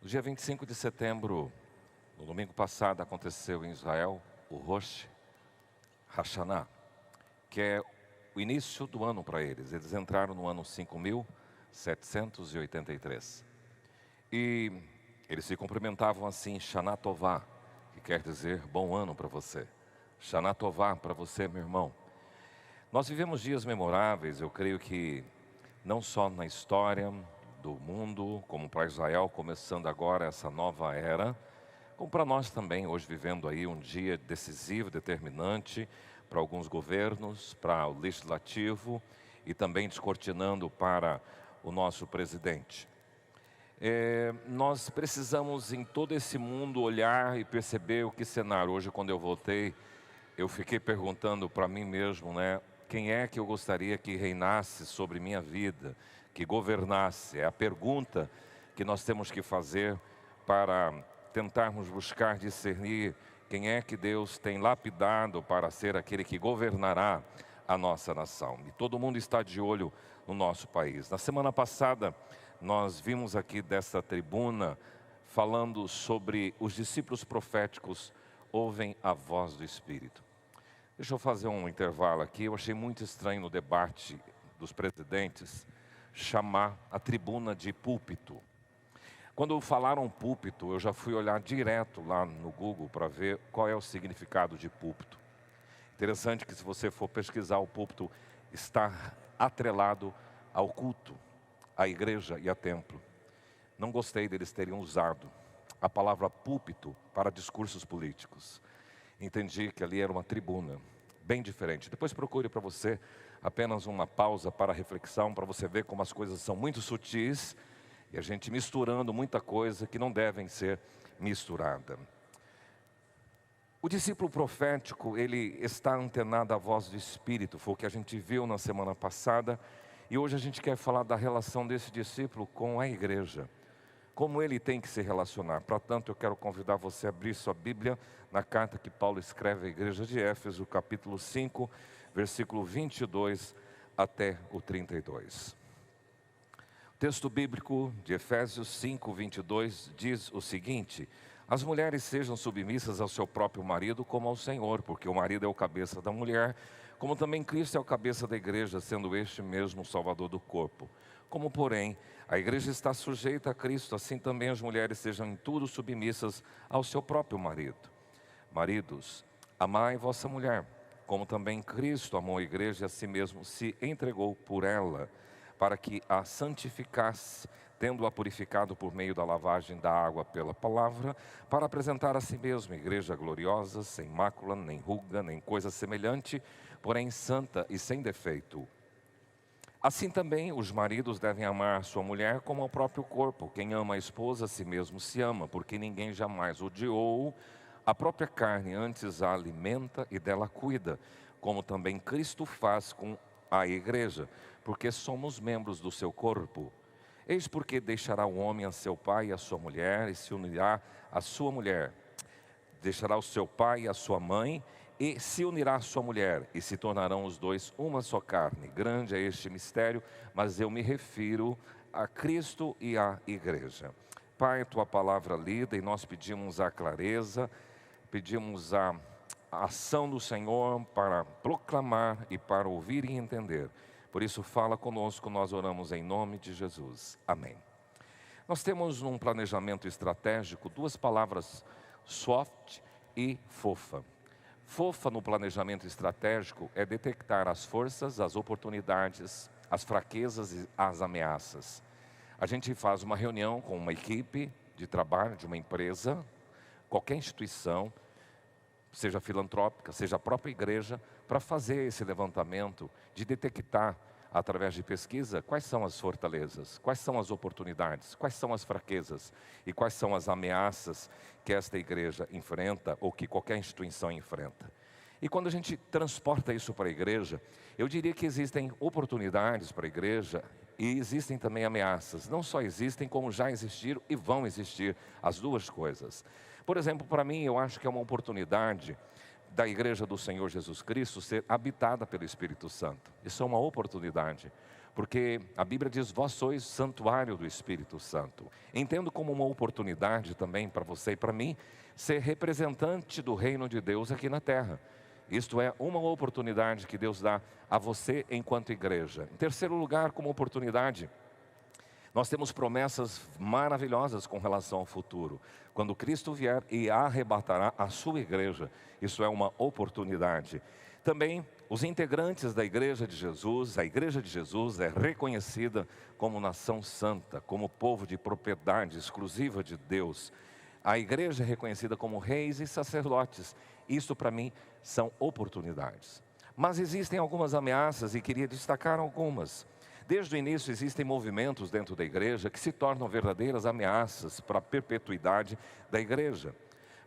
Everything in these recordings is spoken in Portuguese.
No dia 25 de setembro, no domingo passado, aconteceu em Israel o Rosh Hashanah, que é o início do ano para eles. Eles entraram no ano 5783. E eles se cumprimentavam assim, Shana Tová, que quer dizer bom ano para você. Shana Tová para você, meu irmão. Nós vivemos dias memoráveis, eu creio que não só na história do mundo, como para Israel, começando agora essa nova era, como para nós também, hoje vivendo aí um dia decisivo, determinante para alguns governos, para o legislativo e também descortinando para o nosso presidente. Nós precisamos em todo esse mundo olhar e perceber o que cenário. Hoje, quando eu voltei, eu fiquei perguntando para mim mesmo, né? Quem é que eu gostaria que reinasse sobre minha vida, que governasse? É a pergunta que nós temos que fazer para tentarmos buscar discernir quem é que Deus tem lapidado para ser aquele que governará a nossa nação. E todo mundo está de olho no nosso país. Na semana passada, nós vimos aqui dessa tribuna falando sobre os discípulos proféticos ouvem a voz do Espírito. Deixa eu fazer um intervalo aqui. Eu achei muito estranho no debate dos presidentes chamar a tribuna de púlpito. Quando falaram púlpito, eu já fui olhar direto lá no Google para ver qual é o significado de púlpito. Interessante que se você for pesquisar, o púlpito está atrelado ao culto, à igreja e a templo. Não gostei deles terem usado a palavra púlpito para discursos políticos. Entendi que ali era uma tribuna, bem diferente. Depois procure para você apenas uma pausa para reflexão, para você ver como as coisas são muito sutis e a gente misturando muita coisa que não devem ser misturada. O discípulo profético, ele está antenado à voz do Espírito, foi o que a gente viu na semana passada, e hoje a gente quer falar da relação desse discípulo com a igreja. Como ele tem que se relacionar. Portanto, eu quero convidar você a abrir sua Bíblia na carta que Paulo escreve à igreja de Éfeso, capítulo 5, versículo 22 até o 32. O texto bíblico de Efésios 5, 22 diz o seguinte: as mulheres sejam submissas ao seu próprio marido como ao Senhor, porque o marido é o cabeça da mulher, como também Cristo é o cabeça da igreja, sendo este mesmo o Salvador do corpo. Como, porém, a igreja está sujeita a Cristo, assim também as mulheres sejam em tudo submissas ao seu próprio marido. Maridos, amai vossa mulher, como também Cristo amou a igreja e a si mesmo se entregou por ela, para que a santificasse, tendo-a purificado por meio da lavagem da água pela palavra, para apresentar a si mesmo igreja gloriosa, sem mácula, nem ruga, nem coisa semelhante, porém santa e sem defeito. Assim também os maridos devem amar sua mulher como ao próprio corpo. Quem ama a esposa, a si mesmo se ama, porque ninguém jamais odiou a própria carne, antes a alimenta e dela cuida, como também Cristo faz com a igreja, porque somos membros do seu corpo. Eis porque deixará o homem a seu pai e a sua mulher, e se unirá à sua mulher. Deixará o seu pai e a sua mãe, e se unirá à sua mulher, e se tornarão os dois uma só carne. Grande é este mistério, mas eu me refiro a Cristo e à igreja. Pai, tua palavra lida, e nós pedimos a clareza, pedimos a ação do Senhor para proclamar e para ouvir e entender. Por isso fala conosco, nós oramos em nome de Jesus. Amém. Nós temos num planejamento estratégico duas palavras, soft e fofa. Fofa no planejamento estratégico é detectar as forças, as oportunidades, as fraquezas e as ameaças. A gente faz uma reunião com uma equipe de trabalho de uma empresa, qualquer instituição, seja filantrópica, seja a própria igreja, para fazer esse levantamento de detectar, através de pesquisa, quais são as fortalezas, quais são as oportunidades, quais são as fraquezas e quais são as ameaças que esta igreja enfrenta ou que qualquer instituição enfrenta. E quando a gente transporta isso para a igreja, eu diria que existem oportunidades para a igreja e existem também ameaças. Não só existem, como já existiram e vão existir as duas coisas. Por exemplo, para mim, eu acho que é uma oportunidade da igreja do Senhor Jesus Cristo ser habitada pelo Espírito Santo. Isso é uma oportunidade, porque a Bíblia diz: vós sois santuário do Espírito Santo. Entendo como uma oportunidade também para você e para mim ser representante do reino de Deus aqui na terra. Isto é uma oportunidade que Deus dá a você enquanto igreja. Em terceiro lugar, como oportunidade, nós temos promessas maravilhosas com relação ao futuro. Quando Cristo vier e arrebatará a sua igreja, isso é uma oportunidade. Também os integrantes da igreja de Jesus, a igreja de Jesus é reconhecida como nação santa, como povo de propriedade exclusiva de Deus. A igreja é reconhecida como reis e sacerdotes. Isso para mim são oportunidades. Mas existem algumas ameaças e queria destacar algumas. Desde o início existem movimentos dentro da igreja que se tornam verdadeiras ameaças para a perpetuidade da igreja.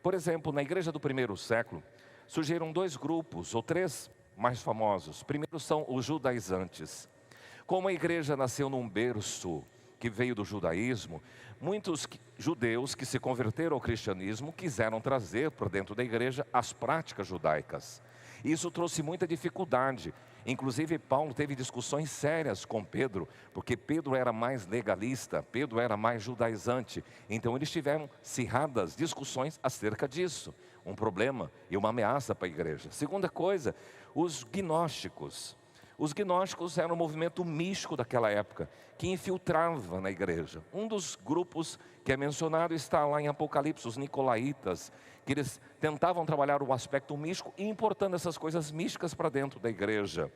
Por exemplo, na igreja do primeiro século, surgiram dois grupos, ou três mais famosos. Primeiro são os judaizantes. Como a igreja nasceu num berço que veio do judaísmo, muitos judeus que se converteram ao cristianismo quiseram trazer para dentro da igreja as práticas judaicas. Isso trouxe muita dificuldade. Inclusive Paulo teve discussões sérias com Pedro, porque Pedro era mais legalista, Pedro era mais judaizante. Então eles tiveram acirradas discussões acerca disso. Um problema e uma ameaça para a igreja. Segunda coisa, os gnósticos. Os gnósticos eram um movimento místico daquela época, que infiltrava na igreja. Um dos grupos que é mencionado está lá em Apocalipse, os nicolaítas, que eles tentavam trabalhar o aspecto místico e importando essas coisas místicas para dentro da igreja.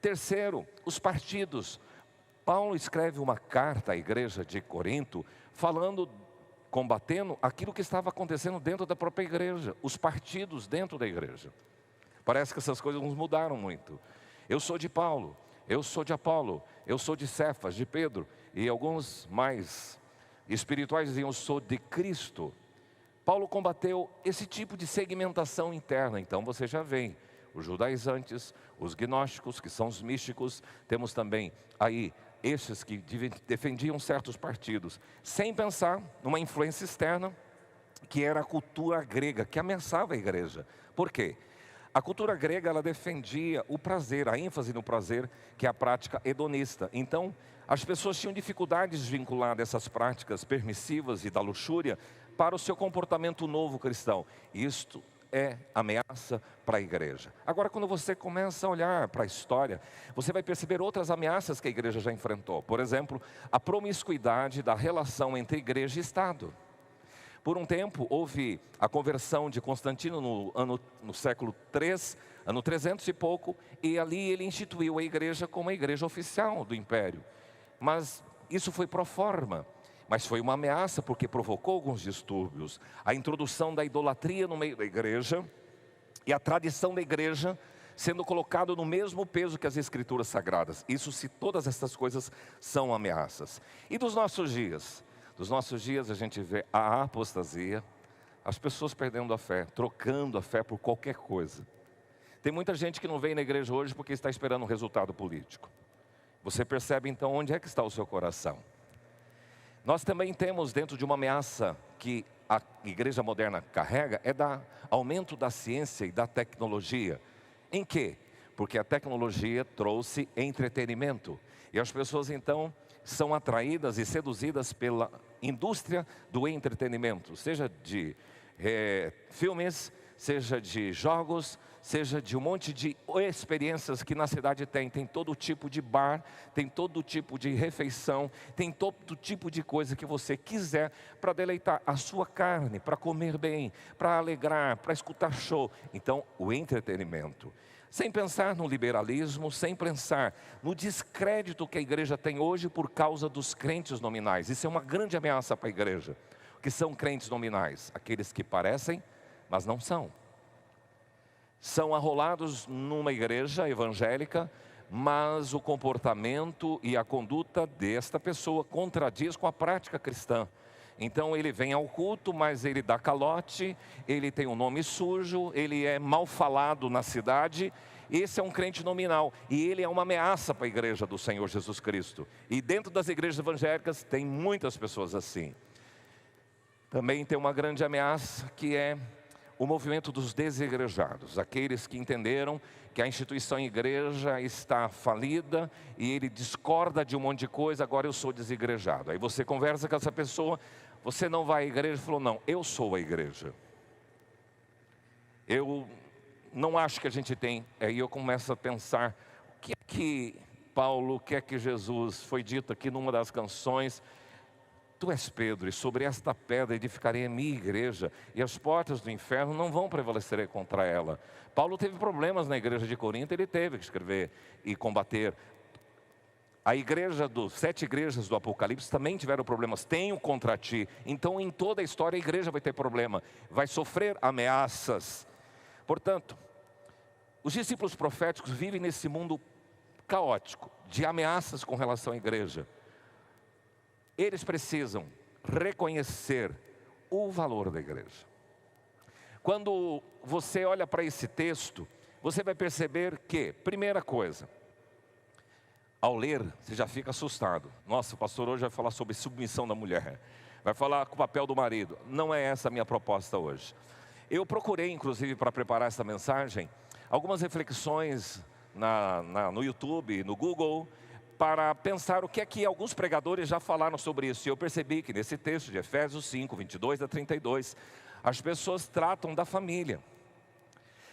Terceiro, os partidos. Paulo escreve uma carta à igreja de Corinto, combatendo aquilo que estava acontecendo dentro da própria igreja, os partidos dentro da igreja. Parece que essas coisas não mudaram muito. Eu sou de Paulo, eu sou de Apolo, eu sou de Cefas, de Pedro, e alguns mais espirituais diziam: eu sou de Cristo. Paulo combateu esse tipo de segmentação interna. Então você já vê os judaizantes, os gnósticos, que são os místicos. Temos também aí esses que defendiam certos partidos, sem pensar numa influência externa, que era a cultura grega, que ameaçava a igreja. Por quê? A cultura grega, ela defendia o prazer, a ênfase no prazer, que é a prática hedonista. Então, as pessoas tinham dificuldades de vincular essas práticas permissivas e da luxúria para o seu comportamento novo cristão. Isto é ameaça para a igreja. Agora, quando você começa a olhar para a história, você vai perceber outras ameaças que a igreja já enfrentou. Por exemplo, a promiscuidade da relação entre igreja e Estado. Por um tempo, houve a conversão de Constantino no século III, ano 300 e pouco, e ali ele instituiu a igreja como a igreja oficial do império. Mas isso foi pro forma, mas foi uma ameaça porque provocou alguns distúrbios. A introdução da idolatria no meio da igreja e a tradição da igreja sendo colocado no mesmo peso que as escrituras sagradas. Se todas essas coisas são ameaças. E dos nossos dias? Dos nossos dias a gente vê a apostasia, as pessoas perdendo a fé, trocando a fé por qualquer coisa. Tem muita gente que não vem na igreja hoje porque está esperando um resultado político. Você percebe então onde é que está o seu coração. Nós também temos dentro de uma ameaça que a igreja moderna carrega, é da aumento da ciência e da tecnologia. Em quê? Porque a tecnologia trouxe entretenimento. E as pessoas então são atraídas e seduzidas pela indústria do entretenimento, seja de filmes, seja de jogos, seja de um monte de experiências que na cidade tem todo tipo de bar, tem todo tipo de refeição, tem todo tipo de coisa que você quiser para deleitar a sua carne, para comer bem, para alegrar, para escutar show. Então, o entretenimento. Sem pensar no liberalismo, sem pensar no descrédito que a igreja tem hoje por causa dos crentes nominais. Isso é uma grande ameaça para a igreja. O que são crentes nominais? Aqueles que parecem, mas não são. São arrolados numa igreja evangélica, mas o comportamento e a conduta desta pessoa contradiz com a prática cristã. Então ele vem ao culto, mas ele dá calote, ele tem um nome sujo, ele é mal falado na cidade. Esse é um crente nominal e ele é uma ameaça para a igreja do Senhor Jesus Cristo. E dentro das igrejas evangélicas tem muitas pessoas assim. Também tem uma grande ameaça que é o movimento dos desigrejados, aqueles que entenderam que a instituição igreja está falida e ele discorda de um monte de coisa, agora eu sou desigrejado. Aí você conversa com essa pessoa, você não vai à igreja? Ele falou, não, eu sou a igreja. Eu não acho que a gente tem. Aí eu começo a pensar, o que é que Paulo, o que é que Jesus, foi dito aqui numa das canções, tu és Pedro, e sobre esta pedra edificarei a minha igreja, e as portas do inferno não vão prevalecer contra ela. Paulo teve problemas na igreja de Corinto, ele teve que escrever e combater. A igreja dos 7 igrejas do Apocalipse também tiveram problemas, tenho contra ti. Então em toda a história a igreja vai ter problema, vai sofrer ameaças. Portanto, os discípulos proféticos vivem nesse mundo caótico, de ameaças com relação à igreja. Eles precisam reconhecer o valor da igreja. Quando você olha para esse texto, você vai perceber que, primeira coisa, ao ler, você já fica assustado. Nossa, o pastor hoje vai falar sobre submissão da mulher, vai falar com o papel do marido. Não é essa a minha proposta hoje. Eu procurei, inclusive, para preparar essa mensagem, algumas reflexões no YouTube, no Google, para pensar o que é que alguns pregadores já falaram sobre isso. E eu percebi que nesse texto de Efésios 5, 22 a 32, as pessoas tratam da família.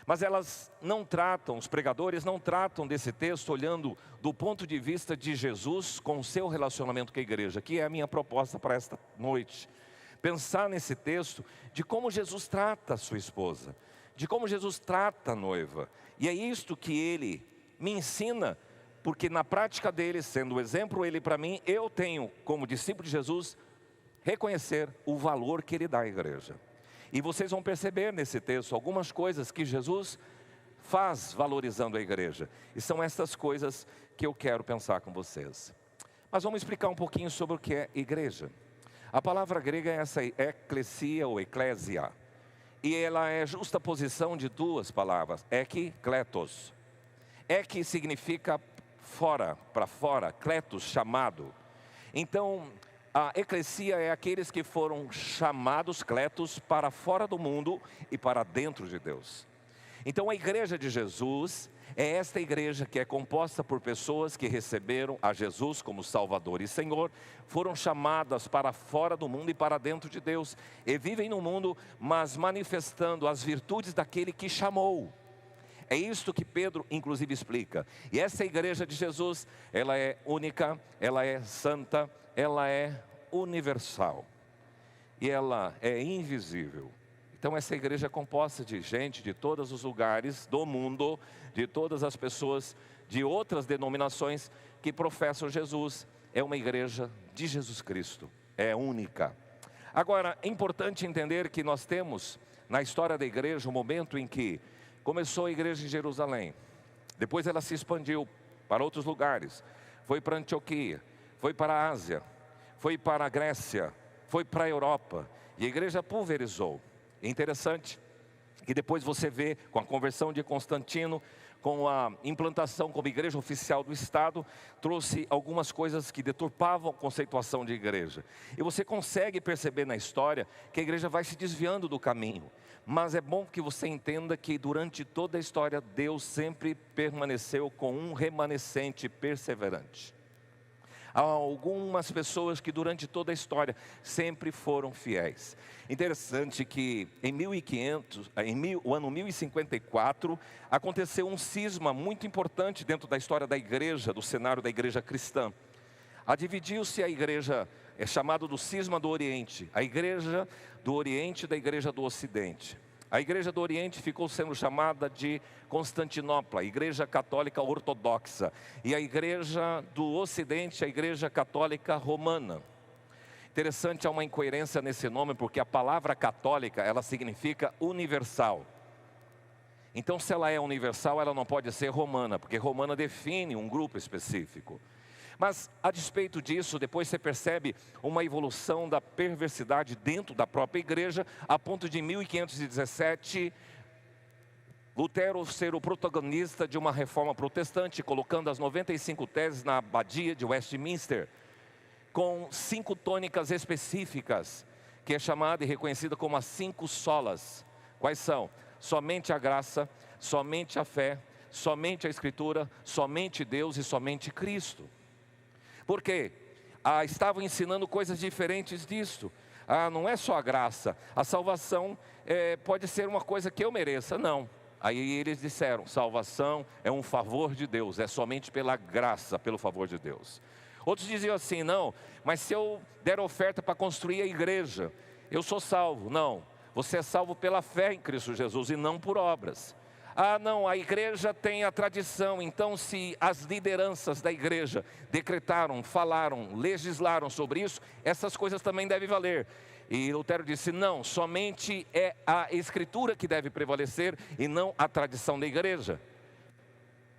Mas elas não tratam, os pregadores não tratam desse texto olhando do ponto de vista de Jesus com o seu relacionamento com a igreja, que é a minha proposta para esta noite. Pensar nesse texto de como Jesus trata a sua esposa, de como Jesus trata a noiva. E é isto que ele me ensina, porque na prática dele, sendo o exemplo ele para mim, eu tenho como discípulo de Jesus reconhecer o valor que ele dá à igreja. E vocês vão perceber nesse texto algumas coisas que Jesus faz valorizando a igreja. E são essas coisas que eu quero pensar com vocês. Mas vamos explicar um pouquinho sobre o que é igreja. A palavra grega é essa, eklesia ou eclésia. E ela é justaposição de duas palavras, ek, kletos. Ek significa fora, para fora, kletos, chamado. Então, a eclesia é aqueles que foram chamados, kletos, para fora do mundo e para dentro de Deus. Então a igreja de Jesus é esta igreja que é composta por pessoas que receberam a Jesus como Salvador e Senhor, foram chamadas para fora do mundo e para dentro de Deus, e vivem no mundo, mas manifestando as virtudes daquele que chamou. É isto que Pedro inclusive explica. E essa igreja de Jesus, ela é única, ela é santa, ela é universal. E ela é invisível. Então essa igreja é composta de gente de todos os lugares do mundo, de todas as pessoas de outras denominações que professam Jesus. É uma igreja de Jesus Cristo, é única. Agora, é importante entender que nós temos na história da igreja um momento em que começou a igreja em Jerusalém, depois ela se expandiu para outros lugares, foi para Antioquia, foi para a Ásia, foi para a Grécia, foi para a Europa, e a igreja pulverizou. É interessante que depois você vê com a conversão de Constantino, com a implantação como igreja oficial do Estado, trouxe algumas coisas que deturpavam a conceituação de igreja. E você consegue perceber na história que a igreja vai se desviando do caminho. Mas é bom que você entenda que durante toda a história, Deus sempre permaneceu com um remanescente perseverante. Há algumas pessoas que durante toda a história sempre foram fiéis. Interessante que em 1500, o ano 1054, aconteceu um cisma muito importante dentro da história da igreja, do cenário da igreja cristã. Dividiu-se a igreja, é chamado do cisma do Oriente, a igreja do Oriente e da igreja do Ocidente. A igreja do Oriente ficou sendo chamada de Constantinopla, igreja católica ortodoxa. E a igreja do Ocidente, a igreja católica romana. Interessante, há uma incoerência nesse nome, porque a palavra católica, ela significa universal. Então, se ela é universal, ela não pode ser romana, porque romana define um grupo específico. Mas, a despeito disso, depois você percebe uma evolução da perversidade dentro da própria igreja, a ponto de 1517, Lutero ser o protagonista de uma reforma protestante, colocando as 95 teses na abadia de Westminster, com 5 tônicas específicas, que é chamada e reconhecida como as 5 solas Quais são? Somente a graça, somente a fé, somente a Escritura, somente Deus e somente Cristo. Por quê? Estavam ensinando coisas diferentes disto. Não é só a graça, a salvação pode ser uma coisa que eu mereça, não. Aí eles disseram, salvação é um favor de Deus, é somente pela graça, pelo favor de Deus. Outros diziam assim, não, mas se eu der oferta para construir a igreja, eu sou salvo. Não, você é salvo pela fé em Cristo Jesus e não por obras. Não, a igreja tem a tradição, então se as lideranças da igreja decretaram, falaram, legislaram sobre isso, essas coisas também devem valer. E Lutero disse, não, somente é a Escritura que deve prevalecer e não a tradição da igreja.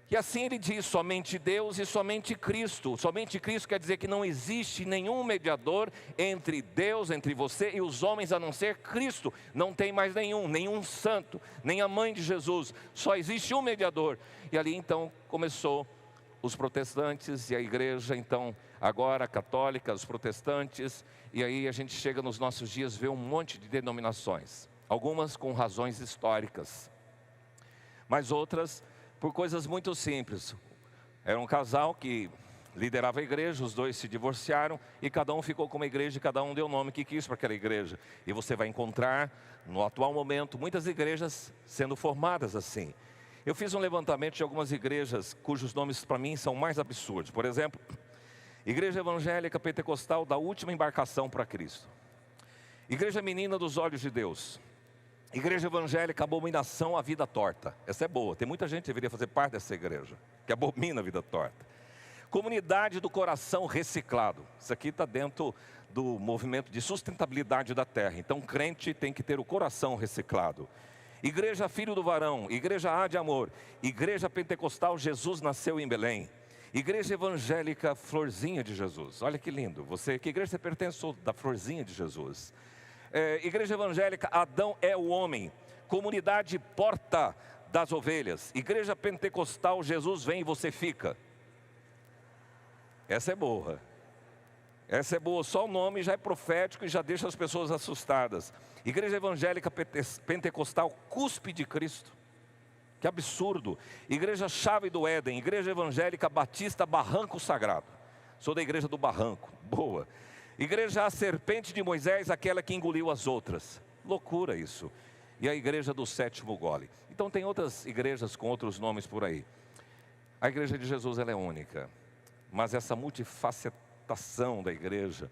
E assim ele diz, somente Deus e somente Cristo. Somente Cristo quer dizer que não existe nenhum mediador entre Deus, entre você e os homens, a não ser Cristo. Não tem mais nenhum santo, nem a mãe de Jesus. Só existe um mediador. E ali então começou os protestantes e a igreja, então agora católica, os protestantes. E aí a gente chega nos nossos dias, vê um monte de denominações. Algumas com razões históricas, mas outras por coisas muito simples. Era um casal que liderava a igreja, os dois se divorciaram e cada um ficou com uma igreja e cada um deu o nome que quis para aquela igreja. E você vai encontrar, no atual momento, muitas igrejas sendo formadas assim. Eu fiz um levantamento de algumas igrejas cujos nomes para mim são mais absurdos. Por exemplo, Igreja Evangélica Pentecostal da Última Embarcação para Cristo. Igreja Menina dos Olhos de Deus. Igreja Evangélica Abominação à Vida Torta. Essa é boa, tem muita gente que deveria fazer parte dessa igreja, que abomina a vida torta. Comunidade do Coração Reciclado. Isso aqui está dentro do movimento de sustentabilidade da terra. Então crente tem que ter o coração reciclado. Igreja Filho do Varão, Igreja A de Amor, Igreja Pentecostal Jesus Nasceu em Belém. Igreja Evangélica Florzinha de Jesus. Olha que lindo, que igreja você pertence? Sou da Florzinha de Jesus. Igreja Evangélica Adão é o Homem. Comunidade Porta das Ovelhas. Igreja Pentecostal Jesus Vem e Você Fica. Essa é boa. Essa é boa, só o nome já é profético e já deixa as pessoas assustadas. Igreja Evangélica Pentecostal Cuspe de Cristo. Que absurdo. Igreja Chave do Éden. Igreja Evangélica Batista Barranco Sagrado. Sou da igreja do Barranco. Boa. Igreja A Serpente de Moisés, aquela que engoliu as outras. Loucura isso. E a igreja do Sétimo Gole. Então tem outras igrejas com outros nomes por aí. A igreja de Jesus ela é única. Mas essa multifacetação da igreja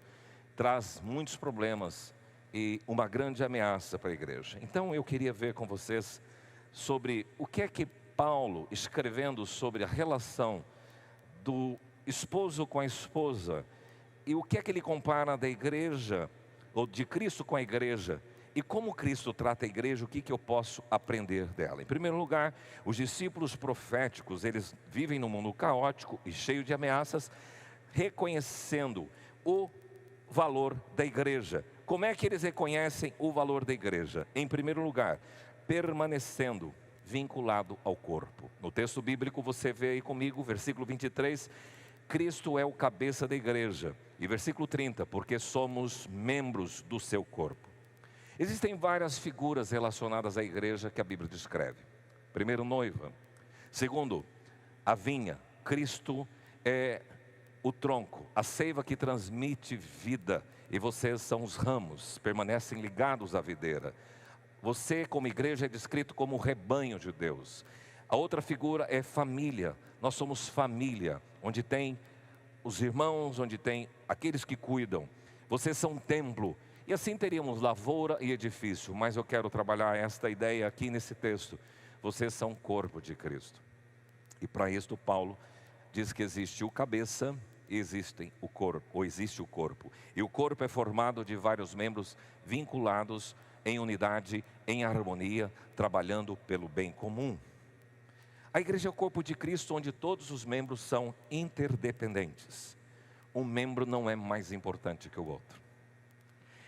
traz muitos problemas e uma grande ameaça para a igreja. Então eu queria ver com vocês sobre o que é que Paulo, escrevendo sobre a relação do esposo com a esposa, e o que é que ele compara da igreja, ou de Cristo com a igreja, e como Cristo trata a igreja, o que eu posso aprender dela. Em primeiro lugar, os discípulos proféticos, eles vivem num mundo caótico e cheio de ameaças, reconhecendo o valor da igreja. Como é que eles reconhecem o valor da igreja? Em primeiro lugar, permanecendo vinculado ao corpo. No texto bíblico você vê aí comigo, versículo 23, Cristo é o cabeça da igreja. E versículo 30, porque somos membros do seu corpo. Existem várias figuras relacionadas à igreja que a Bíblia descreve. Primeiro, noiva. Segundo, a vinha. Cristo é o tronco, a seiva que transmite vida. E vocês são os ramos, permanecem ligados à videira. Você, como igreja, é descrito como o rebanho de Deus. A outra figura é família. Nós somos família, onde tem os irmãos, onde tem aqueles que cuidam. Vocês são um templo. E assim teríamos lavoura e edifício. Mas eu quero trabalhar esta ideia aqui nesse texto. Vocês são o corpo de Cristo. E para isto Paulo diz que existe o cabeça e existe o corpo. E o corpo é formado de vários membros vinculados em unidade, em harmonia, trabalhando pelo bem comum. A igreja é o corpo de Cristo, onde todos os membros são interdependentes. Um membro não é mais importante que o outro.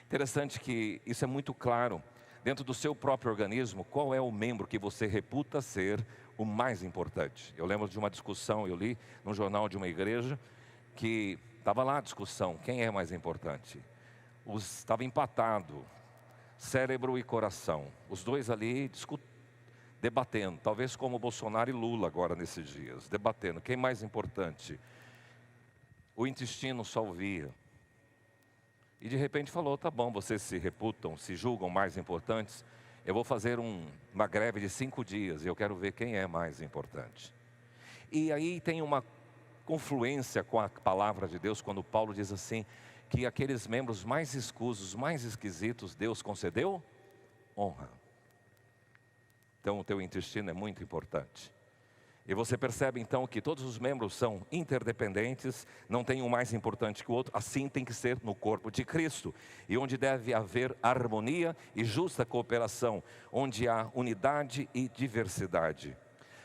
Interessante que isso é muito claro dentro do seu próprio organismo. Qual é o membro que você reputa ser o mais importante? Eu lembro de uma discussão, eu li num jornal de uma igreja, que estava lá a discussão, quem é mais importante? Estava empatado. cérebro e coração. Os dois ali debatendo, talvez como Bolsonaro e Lula agora nesses dias, debatendo. Quem é mais importante? O intestino só ouvia. E de repente falou, tá bom, vocês se reputam, se julgam mais importantes, eu vou fazer uma greve de 5 dias e eu quero ver quem é mais importante. E aí tem uma confluência com a palavra de Deus, quando Paulo diz assim, que aqueles membros mais escusos, mais esquisitos, Deus concedeu honra. Então o teu intestino é muito importante. E você percebe então que todos os membros são interdependentes, não tem um mais importante que o outro, assim tem que ser no corpo de Cristo. E onde deve haver harmonia e justa cooperação, onde há unidade e diversidade.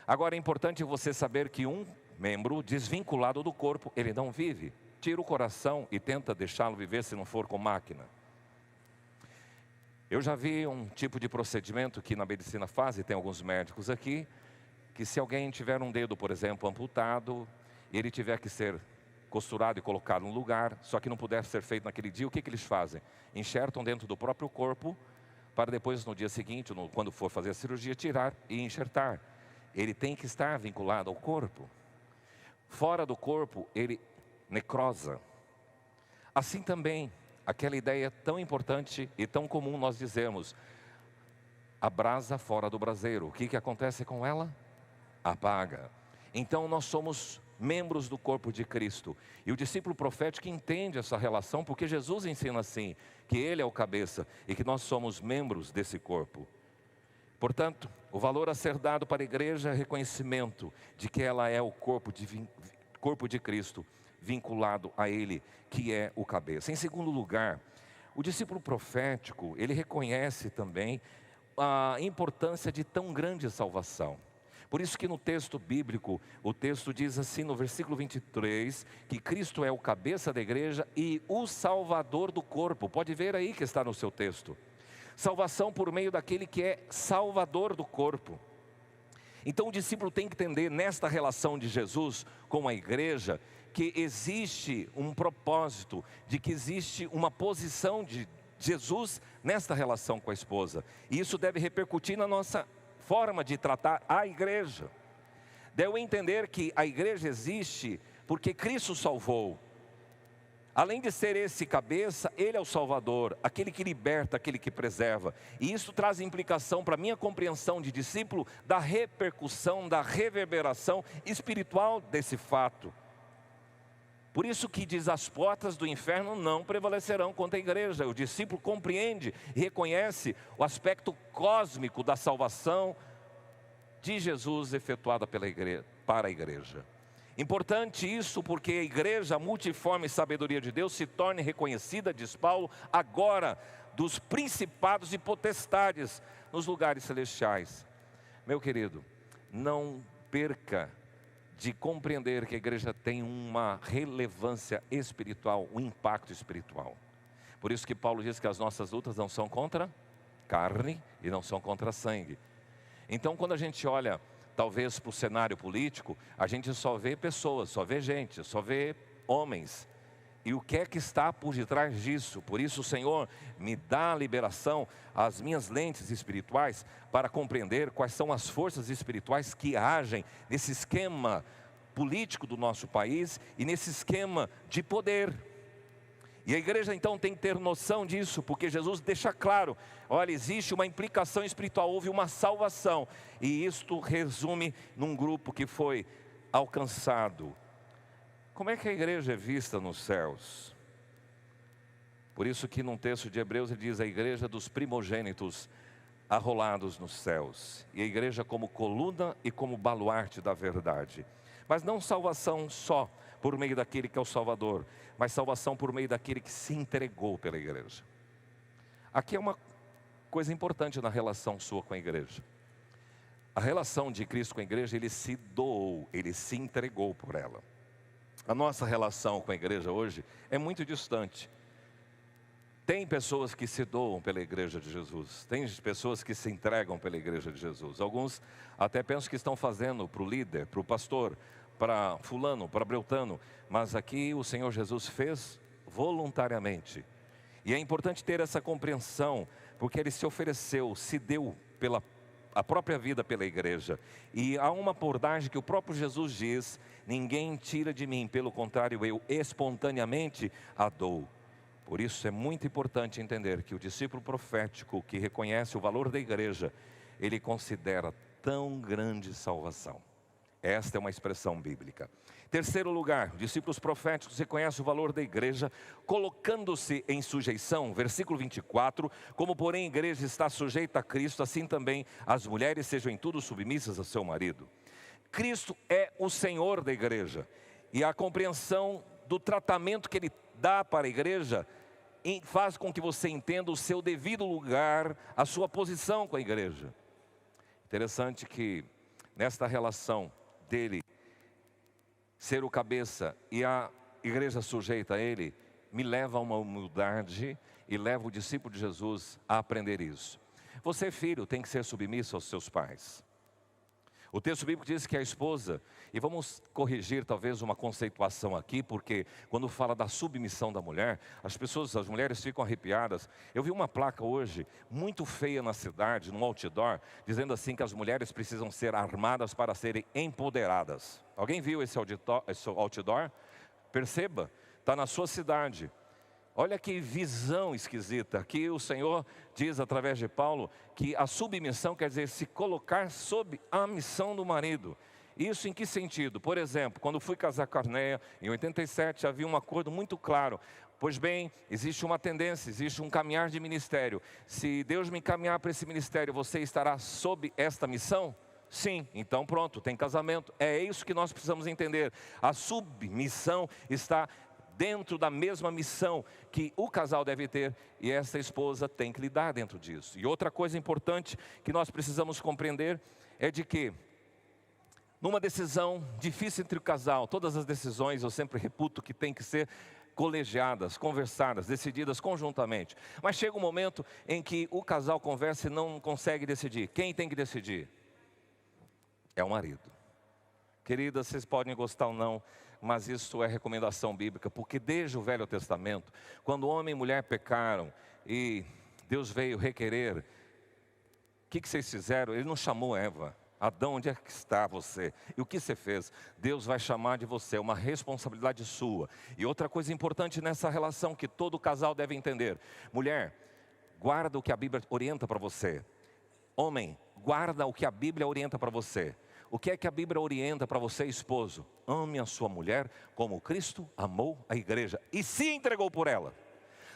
Agora é importante você saber que um membro desvinculado do corpo, ele não vive. Tira o coração e tenta deixá-lo viver se não for com máquina. Eu já vi um tipo de procedimento que na medicina faz, e tem alguns médicos aqui, que se alguém tiver um dedo, por exemplo, amputado, e ele tiver que ser costurado e colocado no lugar, só que não puder ser feito naquele dia, o que eles fazem? Enxertam dentro do próprio corpo, para depois no dia seguinte, quando for fazer a cirurgia, tirar e enxertar. Ele tem que estar vinculado ao corpo. Fora do corpo, ele necrosa. Assim também, aquela ideia tão importante e tão comum nós dizemos, a brasa fora do braseiro, o que acontece com ela? Apaga. Então nós somos membros do corpo de Cristo. E o discípulo profético entende essa relação, porque Jesus ensina assim, que Ele é o cabeça e que nós somos membros desse corpo. Portanto, o valor a ser dado para a igreja é reconhecimento de que ela é o corpo de Cristo, vinculado a Ele, que é o cabeça. Em segundo lugar, o discípulo profético, ele reconhece também a importância de tão grande salvação. Por isso que no texto bíblico, o texto diz assim no versículo 23, que Cristo é o cabeça da igreja e o salvador do corpo. Pode ver aí que está no seu texto. Salvação por meio daquele que é salvador do corpo. Então o discípulo tem que entender nesta relação de Jesus com a igreja, que existe um propósito, de que existe uma posição de Jesus nesta relação com a esposa. E isso deve repercutir na nossa forma de tratar a igreja. Deve entender que a igreja existe porque Cristo salvou. Além de ser esse cabeça, Ele é o Salvador, aquele que liberta, aquele que preserva. E isso traz implicação para a minha compreensão de discípulo da repercussão, da reverberação espiritual desse fato. Por isso que diz, as portas do inferno não prevalecerão contra a igreja. O discípulo compreende e reconhece o aspecto cósmico da salvação de Jesus efetuada para a igreja. Importante isso porque a igreja, a multiforme sabedoria de Deus, se torne reconhecida, diz Paulo, agora dos principados e potestades nos lugares celestiais. Meu querido, não perca de compreender que a igreja tem uma relevância espiritual, um impacto espiritual. Por isso que Paulo diz que as nossas lutas não são contra carne e não são contra sangue. Então quando a gente olha talvez para o cenário político, a gente só vê pessoas, só vê gente, só vê homens. E o que é que está por detrás disso? Por isso o Senhor me dá a liberação, as minhas lentes espirituais, para compreender quais são as forças espirituais que agem nesse esquema político do nosso país e nesse esquema de poder. E a igreja então tem que ter noção disso, porque Jesus deixa claro, olha, existe uma implicação espiritual, houve uma salvação. E isto resume num grupo que foi alcançado. Como é que a igreja é vista nos céus? Por isso que num texto de Hebreus ele diz, a igreja dos primogênitos arrolados nos céus. E a igreja como coluna e como baluarte da verdade. Mas não salvação só por meio daquele que é o Salvador, mas salvação por meio daquele que se entregou pela igreja. Aqui é uma coisa importante na relação sua com a igreja. A relação de Cristo com a igreja, Ele se doou, Ele se entregou por ela. A nossa relação com a igreja hoje é muito distante. Tem pessoas que se doam pela igreja de Jesus, tem pessoas que se entregam pela igreja de Jesus. Alguns até pensam que estão fazendo para o líder, para o pastor, para fulano, para Beltrano, mas aqui o Senhor Jesus fez voluntariamente. E é importante ter essa compreensão Porque ele se ofereceu, se deu pela a própria vida pela igreja. E há uma abordagem que o próprio Jesus diz: ninguém tira de mim, pelo contrário, eu espontaneamente a dou. Por isso é muito importante entender que o discípulo profético que reconhece o valor da igreja, ele considera tão grande salvação. Esta é uma expressão bíblica. Terceiro lugar, discípulos proféticos reconhecem o valor da igreja, colocando-se em sujeição, versículo 24, como porém a igreja está sujeita a Cristo, assim também as mulheres sejam em tudo submissas a seu marido. Cristo é o Senhor da igreja, e a compreensão do tratamento que Ele dá para a igreja, faz com que você entenda o seu devido lugar, a sua posição com a igreja. Interessante que nesta relação dele ser o cabeça e a igreja sujeita a ele, me leva a uma humildade e leva o discípulo de Jesus a aprender isso. Você, filho, tem que ser submisso aos seus pais. O texto bíblico diz que a esposa, e vamos corrigir talvez uma conceituação aqui, porque quando fala da submissão da mulher, as mulheres ficam arrepiadas. Eu vi uma placa hoje, muito feia na cidade, num outdoor, dizendo assim que as mulheres precisam ser armadas para serem empoderadas. Alguém viu esse outdoor? Perceba, está na sua cidade. Olha que visão esquisita. Aqui o Senhor diz através de Paulo que a submissão quer dizer se colocar sob a missão do marido. Isso em que sentido? Por exemplo, quando fui casar com a Arnéia, em 87, havia um acordo muito claro. Pois bem, existe uma tendência, existe um caminhar de ministério. Se Deus me encaminhar para esse ministério, você estará sob esta missão? Sim, então pronto, tem casamento. É isso que nós precisamos entender. A submissão está dentro da mesma missão que o casal deve ter, e essa esposa tem que lidar dentro disso. E outra coisa importante que nós precisamos compreender é de que numa decisão difícil entre o casal, todas as decisões eu sempre reputo que tem que ser colegiadas, conversadas, decididas conjuntamente. Mas chega um momento em que o casal conversa e não consegue decidir. Quem tem que decidir? É o marido. Queridas, vocês podem gostar ou não, mas isso é recomendação bíblica, porque desde o Velho Testamento, quando homem e mulher pecaram e Deus veio requerer, o que vocês fizeram? Ele não chamou Eva. Adão, onde é que está você? E o que você fez? Deus vai chamar de você, é uma responsabilidade sua. E outra coisa importante nessa relação que todo casal deve entender: mulher, guarda o que a Bíblia orienta para você. Homem, guarda o que a Bíblia orienta para você. O que é que a Bíblia orienta para você, esposo? Ame a sua mulher como Cristo amou a igreja e se entregou por ela.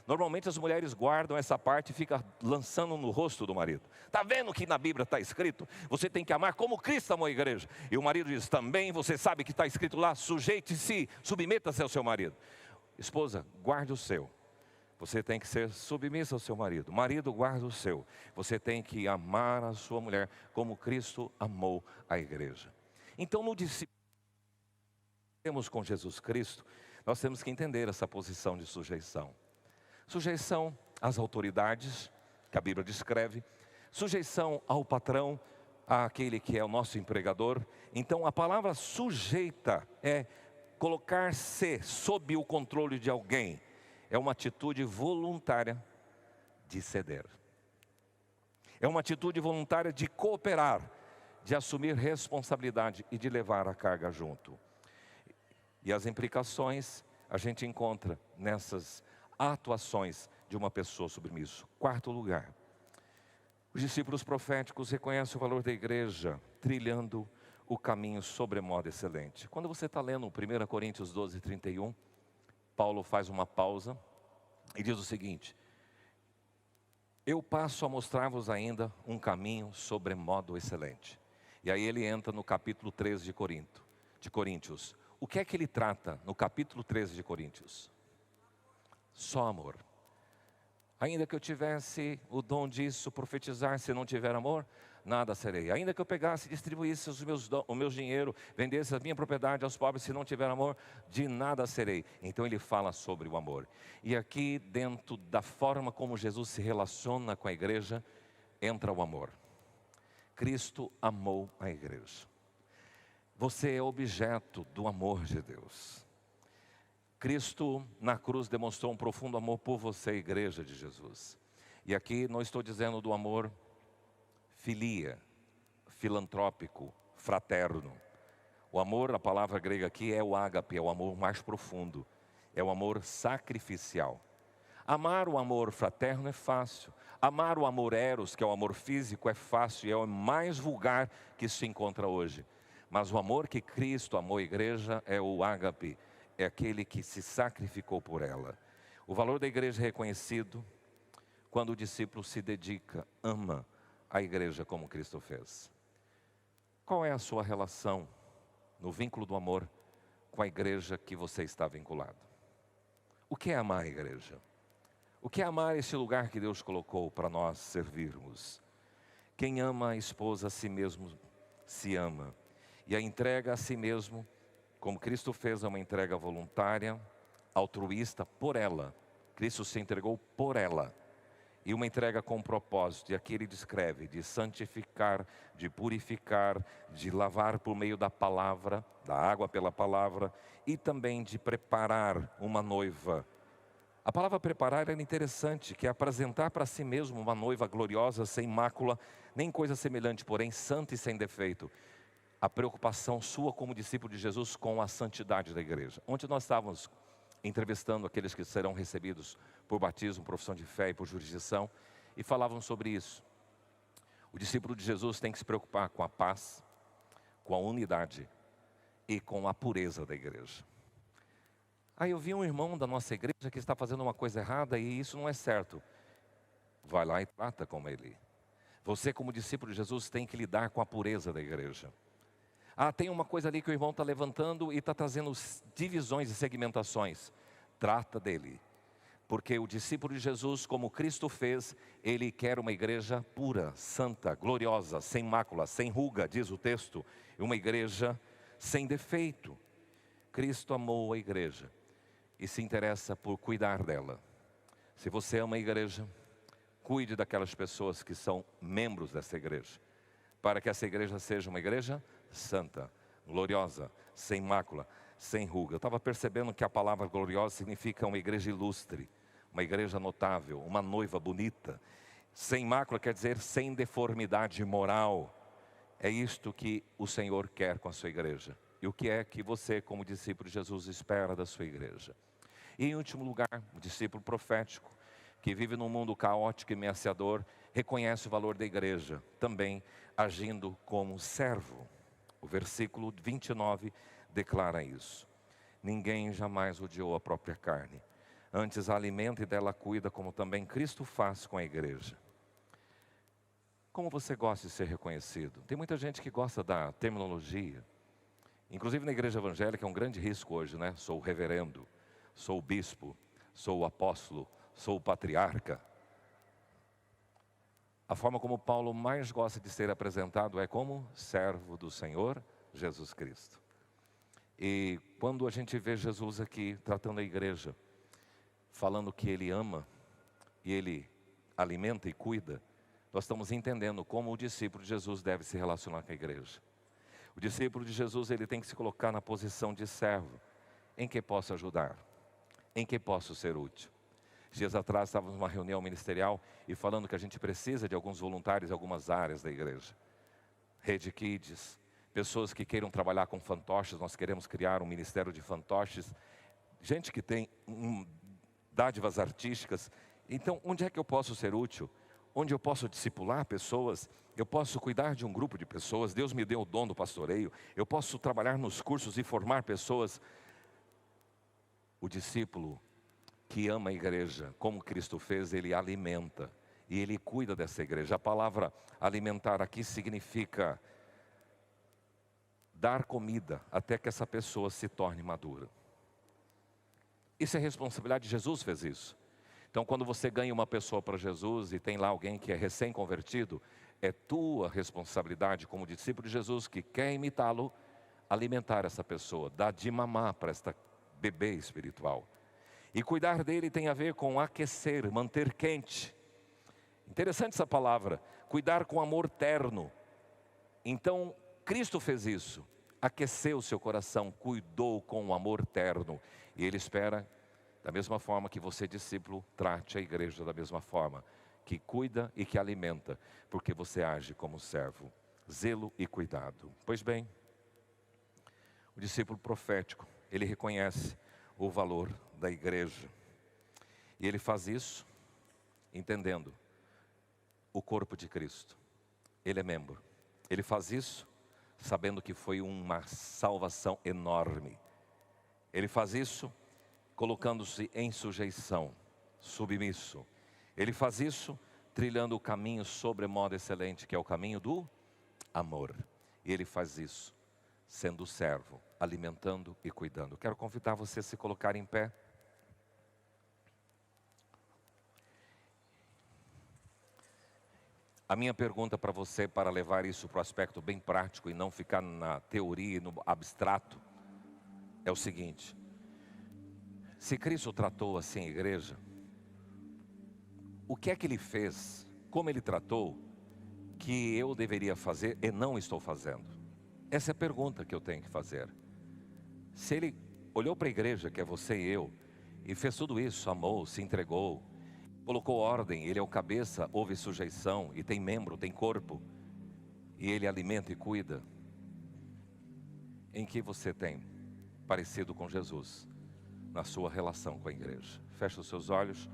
Normalmente as mulheres guardam essa parte e ficam lançando no rosto do marido. Está vendo que na Bíblia está escrito? Você tem que amar como Cristo amou a igreja. E o marido diz, também você sabe que está escrito lá, sujeite-se, submeta-se ao seu marido. Esposa, guarde o seu. Você tem que ser submissa ao seu marido. Marido, guarda o seu. Você tem que amar a sua mulher como Cristo amou a igreja. Então, no discípulo temos com Jesus Cristo, nós temos que entender essa posição de sujeição. Sujeição às autoridades, que a Bíblia descreve. Sujeição ao patrão, àquele que é o nosso empregador. Então, a palavra sujeita é colocar-se sob o controle de alguém. É uma atitude voluntária de ceder. É uma atitude voluntária de cooperar, de assumir responsabilidade e de levar a carga junto. E as implicações a gente encontra nessas atuações de uma pessoa submissa. Quarto lugar, os discípulos proféticos reconhecem o valor da igreja, trilhando o caminho sobremodo excelente. Quando você está lendo 1 Coríntios 12, 31, Paulo faz uma pausa e diz o seguinte: eu passo a mostrar-vos ainda um caminho sobremodo excelente. E aí ele entra no capítulo 13 de Coríntios. O que é que ele trata no capítulo 13 de Coríntios? Só amor. Ainda que eu tivesse o dom disso, profetizar, se não tiver amor, nada serei. Ainda que eu pegasse e distribuísse o meu dinheiro, vendesse a minha propriedade aos pobres, se não tiver amor, de nada serei. Então ele fala sobre o amor. E aqui dentro da forma como Jesus se relaciona com a igreja, entra o amor. Cristo amou a igreja. Você é objeto do amor de Deus. Cristo na cruz demonstrou um profundo amor por você, igreja de Jesus. E aqui não estou dizendo do amor filia, filantrópico, fraterno. O amor, a palavra grega aqui é o ágape, é o amor mais profundo, é o amor sacrificial. Amar o amor fraterno é fácil. Amar o amor eros, que é o amor físico, é fácil e é o mais vulgar que se encontra hoje. Mas o amor que Cristo amou a igreja é o ágape, é aquele que se sacrificou por ela. O valor da igreja é reconhecido quando o discípulo se dedica, ama a igreja como Cristo fez. Qual é a sua relação no vínculo do amor com a igreja que você está vinculado? O que é amar a igreja? O que é amar esse lugar que Deus colocou para nós servirmos? Quem ama a esposa a si mesmo se ama. E a entrega a si mesmo, como Cristo fez, é uma entrega voluntária, altruísta por ela. Cristo se entregou por ela. E uma entrega com propósito, e aqui ele descreve, de santificar, de purificar, de lavar por meio da palavra, da água pela palavra, e também de preparar uma noiva. A palavra preparar é interessante, que é apresentar para si mesmo uma noiva gloriosa, sem mácula, nem coisa semelhante, porém santa e sem defeito. A preocupação sua como discípulo de Jesus com a santidade da igreja. Ontem nós estávamos entrevistando aqueles que serão recebidos por batismo, profissão de fé e por jurisdição, e falavam sobre isso. O discípulo de Jesus tem que se preocupar com a paz, com a unidade e com a pureza da igreja. Aí eu vi um irmão da nossa igreja que está fazendo uma coisa errada e isso não é certo. Vai lá e trata com ele. Você como discípulo de Jesus tem que lidar com a pureza da igreja. Tem uma coisa ali que o irmão está levantando e está trazendo divisões e segmentações. Trata dele. Porque o discípulo de Jesus, como Cristo fez, ele quer uma igreja pura, santa, gloriosa, sem mácula, sem ruga, diz o texto. Uma igreja sem defeito. Cristo amou a igreja e se interessa por cuidar dela. Se você ama a igreja, cuide daquelas pessoas que são membros dessa igreja, para que essa igreja seja uma igreja santa, gloriosa, sem mácula, sem ruga. Eu estava percebendo que a palavra gloriosa significa uma igreja ilustre, uma igreja notável, uma noiva bonita. Sem mácula quer dizer sem deformidade moral. É isto que o Senhor quer com a sua igreja. E o que é que você, como discípulo de Jesus, espera da sua igreja? E em último lugar, o discípulo profético, que vive num mundo caótico e ameaçador, reconhece o valor da igreja, também agindo como servo. O versículo 29 declara isso. Ninguém jamais odiou a própria carne, antes a alimenta e dela cuida, como também Cristo faz com a igreja. Como você gosta de ser reconhecido? Tem muita gente que gosta da terminologia. Inclusive na igreja evangélica é um grande risco hoje, né? Sou o reverendo, sou o bispo, sou o apóstolo, sou o patriarca. A forma como Paulo mais gosta de ser apresentado é como servo do Senhor Jesus Cristo. E quando a gente vê Jesus aqui tratando a igreja, falando que Ele ama e Ele alimenta e cuida, nós estamos entendendo como o discípulo de Jesus deve se relacionar com a igreja. O discípulo de Jesus, ele tem que se colocar na posição de servo, em que posso ajudar, em que posso ser útil. Dias atrás estávamos numa reunião ministerial e falando que a gente precisa de alguns voluntários em algumas áreas da igreja. Rede Kids, pessoas que queiram trabalhar com fantoches, nós queremos criar um ministério de fantoches. Gente que tem dádivas artísticas. Então, onde é que eu posso ser útil? Onde eu posso discipular pessoas, eu posso cuidar de um grupo de pessoas. Deus me deu o dom do pastoreio, eu posso trabalhar nos cursos e formar pessoas. O discípulo que ama a igreja, como Cristo fez, ele alimenta e ele cuida dessa igreja. A palavra alimentar aqui significa dar comida até que essa pessoa se torne madura. Isso é responsabilidade, Jesus fez isso. Então quando você ganha uma pessoa para Jesus e tem lá alguém que é recém-convertido, é tua responsabilidade como discípulo de Jesus que quer imitá-lo, alimentar essa pessoa, dar de mamar para esta bebê espiritual. E cuidar dele tem a ver com aquecer, manter quente. Interessante essa palavra, cuidar com amor terno. Então Cristo fez isso, aqueceu o seu coração, cuidou com um amor terno. E Ele espera, da mesma forma que você, discípulo, trate a igreja da mesma forma. que cuida e que alimenta, porque você age como servo. Zelo e cuidado. Pois bem, o discípulo profético, ele reconhece o valor da igreja. E ele faz isso entendendo o corpo de Cristo. Ele é membro. Ele faz isso sabendo que foi uma salvação enorme. Ele faz isso colocando-se em sujeição, submisso. Ele faz isso trilhando o caminho sobremodo excelente, que é o caminho do amor. E ele faz isso sendo servo, alimentando e cuidando. Quero convidar você a se colocar em pé. A minha pergunta para você, para levar isso para o aspecto bem prático e não ficar na teoria e no abstrato, é o seguinte: se Cristo tratou assim a igreja, o que é que Ele fez, como Ele tratou, que eu deveria fazer e não estou fazendo? Essa é a pergunta que eu tenho que fazer. Se Ele olhou para a igreja, que é você e eu, e fez tudo isso, amou, se entregou, colocou ordem, Ele é o cabeça, houve sujeição, e tem membro, tem corpo, e Ele alimenta e cuida, em que você tem parecido com Jesus na sua relação com a igreja? Feche os seus olhos.